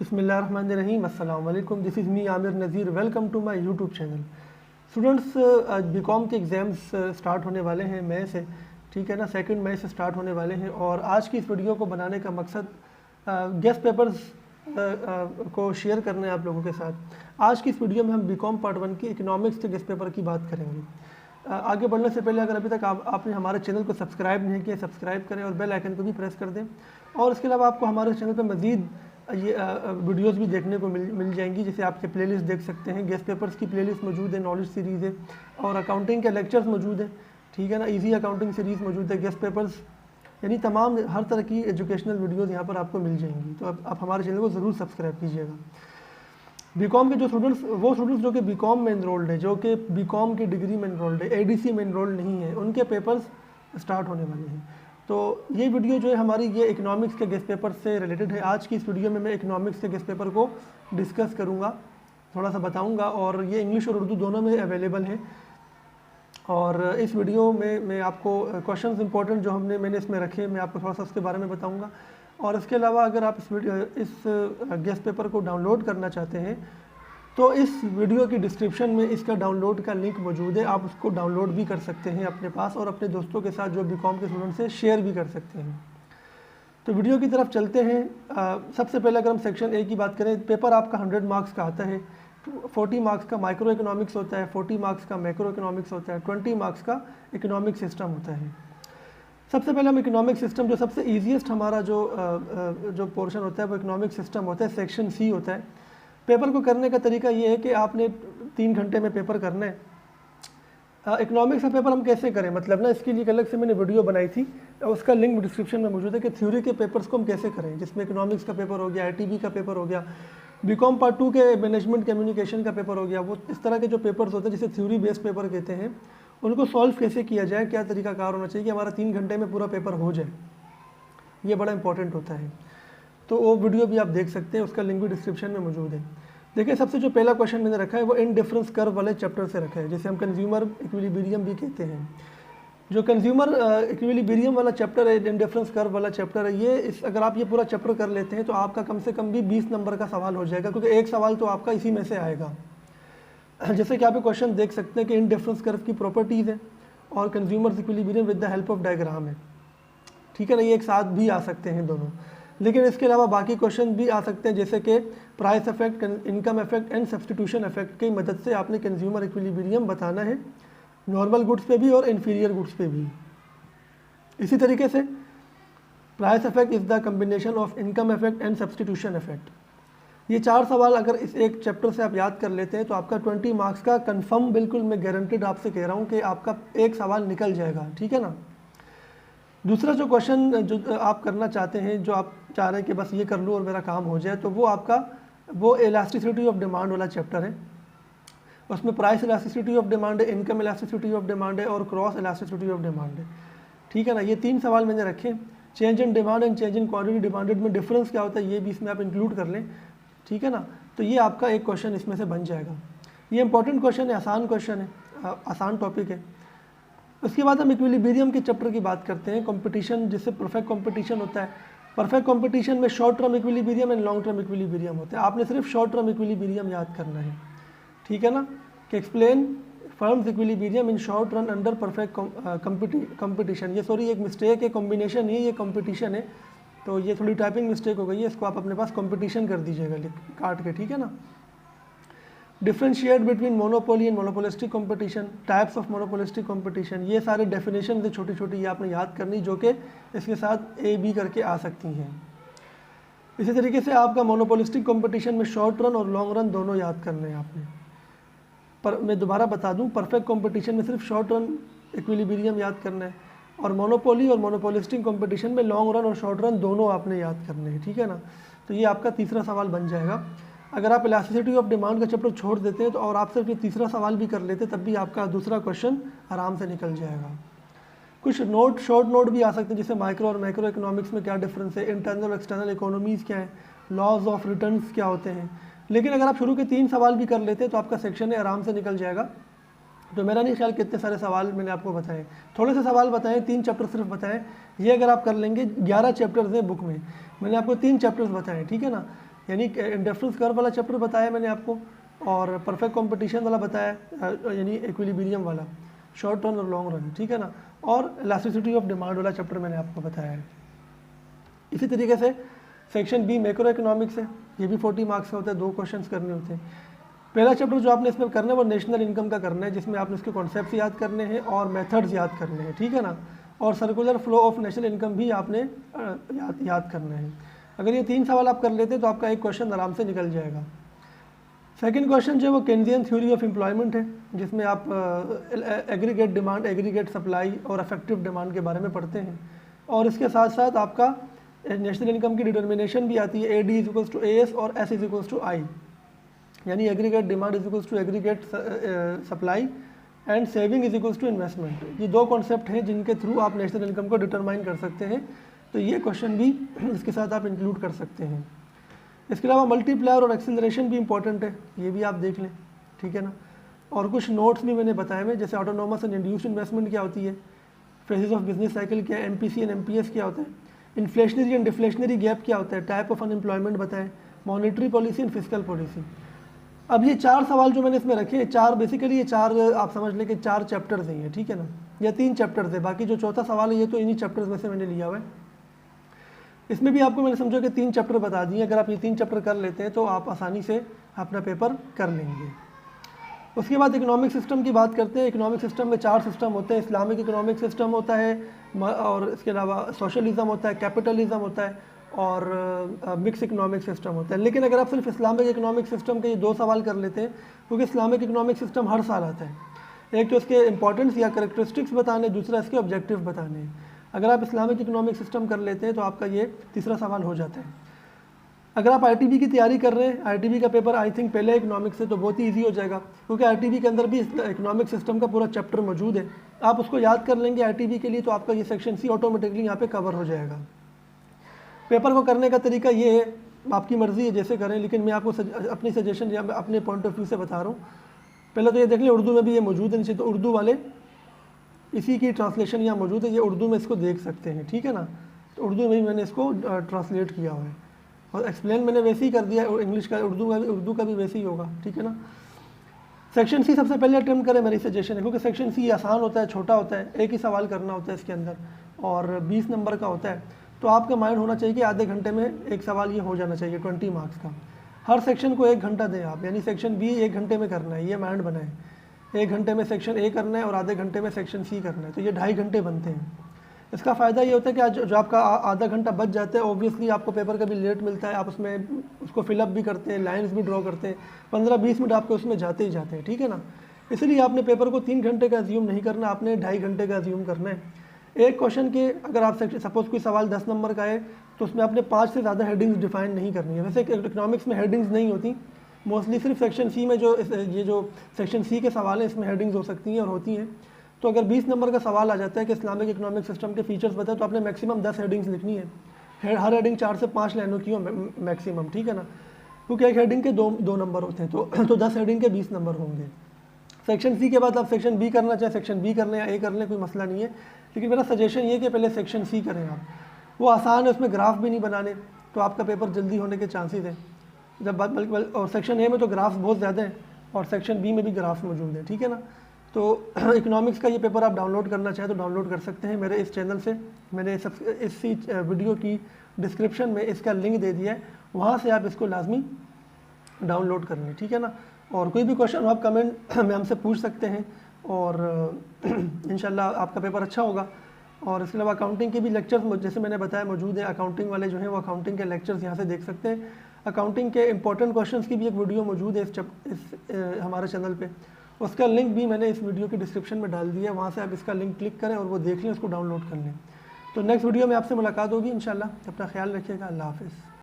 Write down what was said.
बिस्मिल्लाहिर्रहमानिर्रहीम, अस्सलाम वालेकुम। This is me Aamir Nazir. Welcome to my YouTube channel. Students, BCom के एग्ज़ाम्स स्टार्ट होने वाले हैं मई से, ठीक है ना, 2 मई से स्टार्ट होने वाले हैं। और आज की इस वीडियो को बनाने का मकसद गेस्ट पेपर्स को शेयर करना है आप लोगों के साथ। आज की इस वीडियो में हम बीकॉम पार्ट 1 की इकोनॉमिक्स के गेस्ट पेपर की बात करेंगे। आगे बढ़ने से पहले अगर अभी तक आपने हमारे चैनल को सब्सक्राइब नहीं किया, सब्सक्राइब करें और बेल आइकन को भी प्रेस कर दें। और इसके अलावा आपको हमारे चैनल पर मज़ीद ये वीडियोस भी देखने को मिल जाएंगी, जैसे आपके प्लेलिस्ट देख सकते हैं। गेस्ट पेपर्स की प्लेलिस्ट मौजूद है, नॉलेज सीरीज़ है और अकाउंटिंग के लेक्चर्स मौजूद है, ठीक है ना। इजी अकाउंटिंग सीरीज़ मौजूद है, गेस्ट पेपर्स, यानी तमाम हर तरह की एजुकेशनल वीडियोस यहाँ पर आपको मिल जाएंगी। तो आप हमारे चैनल को ज़रूर सब्सक्राइब कीजिएगा। बीकॉम के जो स्टूडेंट्स, वो स्टूडेंट्स जो कि बीकॉम में इनरोल्ड है, जो कि बीकॉम की डिग्री में इनरोल्ड है, एडीसी में इनरोल्ड नहीं है, उनके पेपर्स स्टार्ट होने वाले हैं। तो ये वीडियो जो है हमारी, ये इकोनॉमिक्स के गेस्ट पेपर से रिलेटेड है। आज की इस वीडियो में मैं इकोनॉमिक्स के गेस्ट पेपर को डिस्कस करूँगा, थोड़ा सा बताऊँगा, और ये इंग्लिश और उर्दू दोनों में अवेलेबल है। और इस वीडियो में मैं आपको क्वेश्चंस इंपॉर्टेंट जो मैंने इसमें रखे, मैं आपको थोड़ा सा उसके बारे में बताऊंगा। और इसके अलावा अगर आप इस गेस्ट पेपर को डाउनलोड करना चाहते हैं तो इस वीडियो की डिस्क्रिप्शन में इसका डाउनलोड का लिंक मौजूद है, आप उसको डाउनलोड भी कर सकते हैं अपने पास और अपने दोस्तों के साथ जो बीकॉम के स्टूडेंट से शेयर भी कर सकते हैं। तो वीडियो की तरफ चलते हैं। सबसे पहले अगर हम सेक्शन ए की बात करें, पेपर आपका 100 मार्क्स का आता है। 40 मार्क्स का माइक्रो इकोनॉमिक्स होता है, 40 मार्क्स का मैक्रो इकोनॉमिक्स होता है, 20 मार्क्स का इकोनॉमिक सिस्टम होता है। सबसे पहले हम इकोनॉमिक सिस्टम, जो सबसे ईजीएस्ट हमारा जो पोर्शन होता है वो इकोनॉमिक सिस्टम होता है, सेक्शन सी होता है। पेपर को करने का तरीका ये है कि आपने 3 घंटे में पेपर करना है। इकोनॉमिक्स का पेपर हम कैसे करें, मतलब ना, इसके लिए अलग से मैंने वीडियो बनाई थी, उसका लिंक डिस्क्रिप्शन में मौजूद है कि थ्योरी के पेपर्स को हम कैसे करें, जिसमें इकोनॉमिक्स का पेपर हो गया, आईटीबी का पेपर हो गया, बीकॉम पार्ट 2 के मैनेजमेंट कम्युनिकेशन का पेपर हो गया। वो इस तरह के जो पेपर्स होते हैं जिसे थ्योरी बेस्ड पेपर कहते हैं, उनको सॉल्व कैसे किया जाए, क्या तरीकाकार होना चाहिए कि हमारा 3 घंटे में पूरा पेपर हो जाए, ये बड़ा इंपॉर्टेंट होता है। तो वो वीडियो भी आप देख सकते हैं, उसका लिंक भी डिस्क्रिप्शन में मौजूद है। देखिए, सबसे जो पहला क्वेश्चन मैंने रखा है वो इनडिफरेंस कर्व वाले चैप्टर से रखा है, जिसे हम कंज्यूमर इक्विलिब्रियम भी कहते हैं। जो कंज्यूमर इक्विलिब्रियम वाला चैप्टर है, इनडिफरेंस कर्व वाला चैप्टर है, ये अगर आप ये पूरा चैप्टर कर लेते हैं तो आपका कम से कम भी 20 नंबर का सवाल हो जाएगा, क्योंकि एक सवाल तो आपका इसी में से आएगा। जैसे कि आप क्वेश्चन देख सकते हैं कि इनडिफरेंस कर्व की प्रॉपर्टीज़ है और consumer equilibrium with the help of diagram है, ठीक है ना। ये एक साथ भी आ सकते हैं दोनों, लेकिन इसके अलावा बाकी क्वेश्चन भी आ सकते हैं, जैसे कि price effect, income effect and substitution effect की मदद से आपने कंज्यूमर इक्विलिब्रियम बताना है, नॉर्मल गुड्स पे भी और इन्फीरियर गुड्स पे भी। इसी तरीके से price effect is the combination of income effect and substitution effect. ये 4 सवाल अगर इस एक चैप्टर से आप याद कर लेते हैं तो आपका 20 मार्क्स का कंफर्म, बिल्कुल मैं गारंटेड आपसे कह रहा हूँ कि आपका एक सवाल निकल जाएगा, ठीक है ना। दूसरा जो क्वेश्चन जो आप करना चाहते हैं, जो आप चाह रहे हैं कि बस ये कर लूँ और मेरा काम हो जाए, तो वो आपका वो इलास्टिसिटी ऑफ डिमांड वाला चैप्टर है। उसमें प्राइस इलास्टिसिटी ऑफ डिमांड है, इनकम इलास्टिसिटी ऑफ डिमांड है और क्रॉस इलास्टिसिटी ऑफ डिमांड है, ठीक है ना। ये 3 सवाल मैंने रखे। Change in demand and change in quantity demanded में डिफरेंस क्या होता है, ये भी इसमें आप इंक्लूड कर लें, ठीक है ना। तो ये आपका एक क्वेश्चन इसमें से बन जाएगा। ये इंपॉर्टेंट क्वेश्चन है, आसान क्वेश्चन है, आसान टॉपिक है। उसके बाद हम इक्विलिब्रियम के चैप्टर की बात करते हैं, कंपटीशन, जिससे परफेक्ट कंपटीशन होता है। परफेक्ट कंपटीशन में short term equilibrium and long term equilibrium होता है। आपने सिर्फ शॉर्ट टर्म इक्विलिब्रियम याद करना है, ठीक है ना, कि explain firms equilibrium in short run under perfect competition. ये सॉरी, एक मिस्टेक है, कॉम्बिनेशन नहीं है, ये कंपटीशन है, तो ये थोड़ी टाइपिंग मिस्टेक हो गई है, इसको आप अपने पास कंपटीशन कर दीजिएगा काट के, ठीक है ना। Differentiate between monopoly and monopolistic competition, types of monopolistic competition, ये सारे डेफिनेशन से छोटी छोटी ये आपने याद करनी, जो कि इसके साथ ए बी करके आ सकती हैं। इसी तरीके से आपका मोनोपोलिस्टिक कंपटीशन में शॉर्ट रन और लॉन्ग रन दोनों याद करने हैं आपने। पर मैं दोबारा बता दूं, परफेक्ट कंपटीशन में सिर्फ शॉर्ट रन इक्विलिब्रियम याद करना है, और मोनोपोली और मोनोपोलिस्टिक कंपटीशन में लॉन्ग रन और शॉर्ट रन दोनों आपने याद करने हैं, ठीक है ना। तो ये आपका तीसरा सवाल बन जाएगा। अगर आप इलास्टिसिटी ऑफ डिमांड का चैप्टर छोड़ देते हैं तो और आप सिर्फ ये तीसरा सवाल भी कर लेते, तब भी आपका दूसरा क्वेश्चन आराम से निकल जाएगा। कुछ नोट, शॉर्ट नोट भी आ सकते हैं, जैसे माइक्रो और मैक्रो इकोनॉमिक्स में क्या डिफरेंस है, इंटरनल और एक्सटर्नल इकोनॉमीज़ क्या है, लॉज ऑफ रिटर्न्स क्या होते हैं। लेकिन अगर आप शुरू के 3 सवाल भी कर लेते हैं तो आपका सेक्शन आराम से निकल जाएगा। तो मेरा नहीं ख्याल कितने सारे सवाल मैंने आपको बताए, थोड़े से सवाल बताएं, 3 चैप्टर सिर्फ बताएं। ये अगर आप कर लेंगे, 11 चैप्टर्स हैं बुक में, मैंने आपको 3 चैप्टर्स बताएं, ठीक है ना। यानी इंडिफरेंस कर्व वाला चैप्टर बताया मैंने आपको, और परफेक्ट कंपटीशन वाला बताया, यानी इक्विलिब्रियम वाला, शॉर्ट रन और लॉन्ग रन, ठीक है ना, और इलास्टिसिटी ऑफ डिमांड वाला चैप्टर मैंने आपको बताया है। इसी तरीके से सेक्शन बी मैक्रो इकोनॉमिक्स है, ये भी 40 मार्क्स का होता है, 2 क्वेश्चंस करने होते हैं। पहला चैप्टर जो आपने इसमें करना है वो नेशनल इनकम का करना है, जिसमें आपने उसके कॉन्सेप्ट्स याद करने हैं और मेथड्स याद करने हैं, ठीक है ना, और circular flow of national income भी आपने याद करना है। अगर ये 3 सवाल आप कर लेते हैं तो आपका एक क्वेश्चन आराम से निकल जाएगा। सेकंड क्वेश्चन जो है वो केन्जियन थ्योरी ऑफ एम्प्लॉयमेंट है, जिसमें आप एग्रीगेट डिमांड, एग्रीगेट सप्लाई और इफेक्टिव डिमांड के बारे में पढ़ते हैं, और इसके साथ साथ आपका नेशनल इनकम की डिटर्मिनेशन भी आती है, AD = AS और S = I, यानी aggregate demand = aggregate supply and saving = investment. ये 2 कॉन्सेप्ट हैं जिनके थ्रू आप नेशनल इनकम को डिटरमाइन कर सकते हैं, तो ये क्वेश्चन भी इसके साथ आप इंक्लूड कर सकते हैं। इसके अलावा मल्टीप्लायर और एक्सेलरेशन भी इंपॉर्टेंट है, ये भी आप देख लें, ठीक है ना, और कुछ नोट्स भी मैंने बताए हैं, जैसे ऑटोनोमस एंड इंड्यूस्ड इन्वेस्टमेंट क्या होती है, फेजेस ऑफ बिजनेस साइकिल क्या है, MPC एंड MPS क्या होता है, इन्फ्लेशनरी एंड डिफ्लेशनरी गैप क्या होता है, टाइप ऑफ अनएम्प्लॉयमेंट बताएं, monetary policy and fiscal policy. अब ये 4 सवाल जो मैंने इसमें रखे हैं, 4 बेसिकली ये 4 आप समझ लें कि 4 चैप्टर्स हैं ये, ठीक है ना, या 3 चैप्टर्स है, बाकी जो चौथा सवाल है ये तो इन्हीं चैप्टर्स में से मैंने लिया हुआ है। इसमें भी आपको मैंने समझो कि 3 चैप्टर बता दिए, अगर आप ये 3 चैप्टर कर लेते हैं तो आप आसानी से अपना पेपर कर लेंगे। उसके बाद इकोनॉमिक सिस्टम की बात करते हैं। इकोनॉमिक सिस्टम में 4 सिस्टम होते हैं, इस्लामिक इकोनॉमिक सिस्टम होता है, और इसके अलावा सोशलिज्म होता है, कैपिटलिज्म होता है, और मिक्स इकोनॉमिक सिस्टम होता है। लेकिन अगर आप सिर्फ इस्लामिक इकोनॉमिक सिस्टम के ये 2 सवाल कर लेते हैं, क्योंकि इस्लामिक इकोनॉमिक सिस्टम हर साल आता है, एक तो इसके इंपॉर्टेंस या करेक्टरिस्टिक्स बताने, दूसरा इसके ऑब्जेक्टिव बताने हैं। अगर आप इस्लामिक इकोनॉमिक सिस्टम कर लेते हैं तो आपका ये तीसरा सवाल हो जाता है। अगर आप ITB की तैयारी कर रहे हैं, ITB का पेपर आई थिंक पहले इकोनॉमिक्स से, तो बहुत ही ईजी हो जाएगा, क्योंकि ITB के अंदर भी इकोनॉमिक सिस्टम का पूरा चैप्टर मौजूद है। आप उसको याद कर लेंगे ITB के लिए, तो आपका ये सेक्शन C ऑटोमेटिकली यहाँ पे कवर हो जाएगा। पेपर को करने का तरीका ये है, आपकी मर्ज़ी है जैसे करें, लेकिन मैं आपको अपनी सजेशन या अपने पॉइंट ऑफ व्यू से बता रहा हूँ। पहले तो ये देख लें, उर्दू में भी ये मौजूद है नीचे, तो उर्दू वाले इसी की ट्रांसलेशन यहाँ मौजूद है, ये उर्दू में इसको देख सकते हैं, ठीक है ना, तो उर्दू में ही मैंने इसको ट्रांसलेट किया हुआ है, और एक्सप्लेन मैंने वैसे ही कर दिया है, इंग्लिश का उर्दू का भी वैसे ही होगा, ठीक है ना। सेक्शन C सबसे पहले अटेम्प्ट करें, मेरी सजेशन है, क्योंकि सेक्शन C आसान होता है, छोटा होता है, एक ही सवाल करना होता है इसके अंदर, और 20 नंबर का होता है, तो आपका माइंड होना चाहिए कि आधे घंटे में एक सवाल ये हो जाना चाहिए, 20 मार्क्स का। हर सेक्शन को 1 घंटा दें आप, यानी सेक्शन B 1 घंटे में करना है, ये माइंड बनाए। 1 घंटे में सेक्शन A करना है और आधे घंटे में सेक्शन C करना है, तो ये 2.5 घंटे बनते हैं। इसका फ़ायदा ये होता है कि आज जो आपका आधा घंटा बच जाता है, ऑब्वियसली आपको पेपर कभी लेट मिलता है, आप उसमें उसको फिलअप भी करते हैं, लाइंस भी ड्रॉ करते हैं, 15-20 मिनट आपके उसमें जाते ही जाते हैं, ठीक है ना। इसलिए आपने पेपर को 3 घंटे का अज्यूम नहीं करना, आपने 2.5 घंटे का अज्यूम करना है। एक क्वेश्चन के अगर आप सपोज कोई सवाल 10 नंबर का है, तो उसमें आपने 5 से ज़्यादा हेडिंग्स डिफाइन नहीं करनी है। वैसे इकोनॉमिक्स में हेडिंग्स नहीं होती, मोस्टली सिर्फ सेक्शन C में ये जो सेक्शन C के सवाल हैं इसमें हेडिंग्स हो सकती हैं और होती हैं। तो अगर 20 नंबर का सवाल आ जाता है कि इस्लामिक इकोनॉमिक सिस्टम के फीचर्स बताए, तो आपने मैक्सिमम 10 हेडिंग्स लिखनी है, हर हेडिंग 4 से 5 लाइनों की हो मैक्सिमम, ठीक है ना, क्योंकि एक हेडिंग के 2 नंबर होते हैं, तो 10 हेडिंग के 20 नंबर होंगे। सेक्शन C के बाद आप सेक्शन B करना चाहे सेक्शन B कर लें या A कर लें, कोई मसला नहीं है, लेकिन मेरा सजेशन ये कि पहले सेक्शन C करें आप, वो आसान है, उसमें ग्राफ भी नहीं बनाने, तो आपका पेपर जल्दी होने के चांसेस हैं। और सेक्शन A में तो ग्राफ्स बहुत ज़्यादा हैं, और सेक्शन B में भी ग्राफ्स मौजूद हैं, ठीक है ना। तो इकोनॉमिक्स का ये पेपर आप डाउनलोड करना चाहें तो डाउनलोड कर सकते हैं मेरे इस चैनल से। मैंने इसी वीडियो की डिस्क्रिप्शन में इसका लिंक दे दिया है, वहाँ से आप इसको लाजमी डाउनलोड कर लें, ठीक है ना। और कोई भी क्वेश्चन आप कमेंट में हमसे पूछ सकते हैं, और इंशाल्लाह आपका पेपर अच्छा होगा। और इसके अलावा अकाउंटिंग के भी लेक्चर्स जैसे मैंने बताया मौजूद हैं, अकाउंटिंग वाले जो हैं वो अकाउंटिंग के लेक्चर्स यहाँ से देख सकते हैं। अकाउंटिंग के इंपॉर्टेंट क्वेश्चंस की भी एक वीडियो मौजूद है हमारे चैनल पे, उसका लिंक भी मैंने इस वीडियो की डिस्क्रिप्शन में डाल दिया है, वहाँ से आप इसका लिंक क्लिक करें और वो देख लें, उसको डाउनलोड कर लें। तो नेक्स्ट वीडियो में आपसे मुलाकात होगी इंशाल्लाह। अपना ख्याल रखिएगा, अल्लाह हाफ़िज़।